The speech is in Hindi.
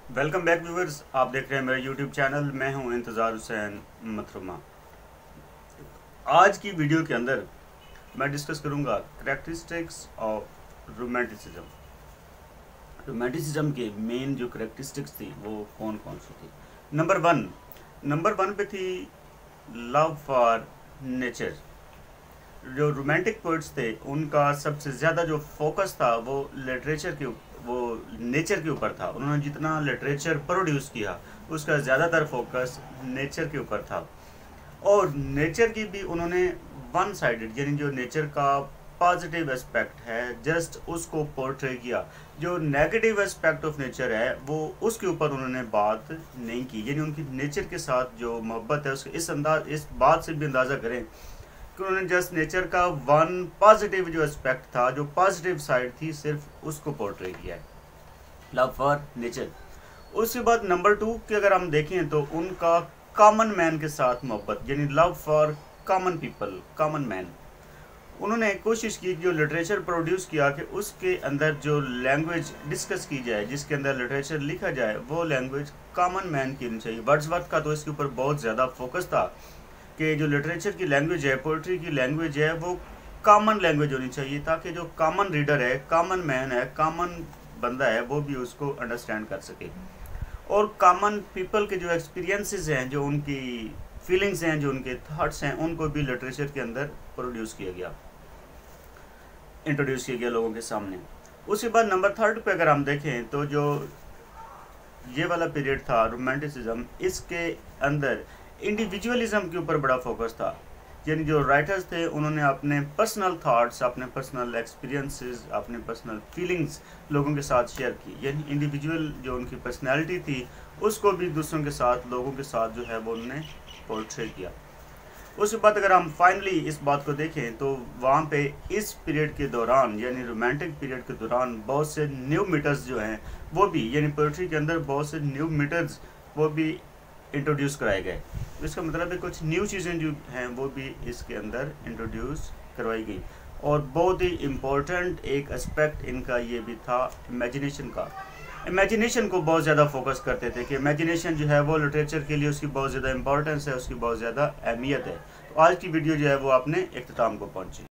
वेलकम बैक व्यूवर्स, आप देख रहे हैं मेरा यूट्यूब चैनल। मैं हूं इंतज़ार हुसैन मथरुमा। आज की वीडियो के अंदर मैं डिस्कस करूंगा करेक्टरिस्टिक्स ऑफ रोमांटिसिज्म। रोमांटिसिज्म के मेन जो करेक्टरिस्टिक्स थी वो कौन कौन सी थी। नंबर वन पे थी लव फॉर नेचर। जो रोमांटिक पोइट्स थे उनका सबसे ज़्यादा जो फोकस था वो नेचर के ऊपर था। उन्होंने जितना लिटरेचर प्रोड्यूस किया उसका ज़्यादातर फोकस नेचर के ऊपर था। और नेचर की भी उन्होंने वन साइडेड, यानी जो नेचर का पॉजिटिव एस्पेक्ट है जस्ट उसको पोर्ट्रे किया। जो नेगेटिव एस्पेक्ट ऑफ नेचर है वो उसके ऊपर उन्होंने बात नहीं की। यानी उनकी नेचर के साथ जो मोहब्बत है उसके इस बात से भी अंदाज़ा करें कि उन्होंने जस्ट नेचर का वन पॉजिटिव जो एस्पेक्ट था, जो पॉजिटिव साइड थी, सिर्फ उसको पोर्ट्रे किया है, लव फॉर नेचर। उसके बाद नंबर 2 की अगर हम देखें तो उनका कॉमन मैन के साथ मोहब्बत, यानी love for common people, common man. उन्होंने कोशिश की जो लिटरेचर प्रोड्यूस किया कि उसके अंदर जो लैंग्वेज डिस्कस की जाए, जिसके अंदर लिटरेचर लिखा जाए, वो लैंग्वेज कॉमन मैन की होनी चाहिए। वर्ड्सवर्थ का तो इसके ऊपर बहुत ज़्यादा फोकस था कि जो लिटरेचर की लैंग्वेज है, पोइट्री की लैंग्वेज है, वो कॉमन लैंग्वेज होनी चाहिए ताकि जो कॉमन रीडर है, कॉमन मैन है, कॉमन बंदा है, वो भी उसको अंडरस्टैंड कर सके। और कॉमन पीपल के जो एक्सपीरियंसेस हैं, जो उनकी फीलिंग्स हैं, जो उनके थॉट्स हैं, उनको भी लिटरेचर के अंदर इंट्रोड्यूस किया गया लोगों के सामने। उसके बाद नंबर 3 पे अगर हम देखें तो जो ये वाला पीरियड था रोमांटिसिज्म, इसके अंदर इंडिविजुअलिज्म के ऊपर बड़ा फोकस था। यानी जो राइटर्स थे उन्होंने अपने पर्सनल थॉट्स, अपने पर्सनल एक्सपीरियंसेस, अपने पर्सनल फीलिंग्स लोगों के साथ शेयर की। यानी इंडिविजुअल जो उनकी पर्सनैलिटी थी उसको भी दूसरों के साथ, लोगों के साथ जो है वो उन्होंने पोर्ट्रे किया। उसके बाद अगर हम फाइनली इस बात को देखें तो वहाँ पे इस पीरियड के दौरान, यानी रोमांटिक पीरियड के दौरान, बहुत से न्यू मीटर्स जो हैं वो भी, यानी पोइट्री के अंदर बहुत से न्यू मीटर्स वो भी इंट्रोड्यूस कराए गए। इसका मतलब है कुछ न्यू चीज़ें जो हैं वो भी इसके अंदर इंट्रोड्यूस करवाई गई। और बहुत ही इम्पोर्टेंट एक एस्पेक्ट इनका ये भी था इमेजिनेशन का। इमेजिनेशन को बहुत ज़्यादा फोकस करते थे कि इमेजिनेशन जो है वो लिटरेचर के लिए उसकी बहुत ज़्यादा इंपॉर्टेंस है, उसकी बहुत ज़्यादा अहमियत है। तो आज की वीडियो जो है वो आपने इख्तिताम को पहुँची।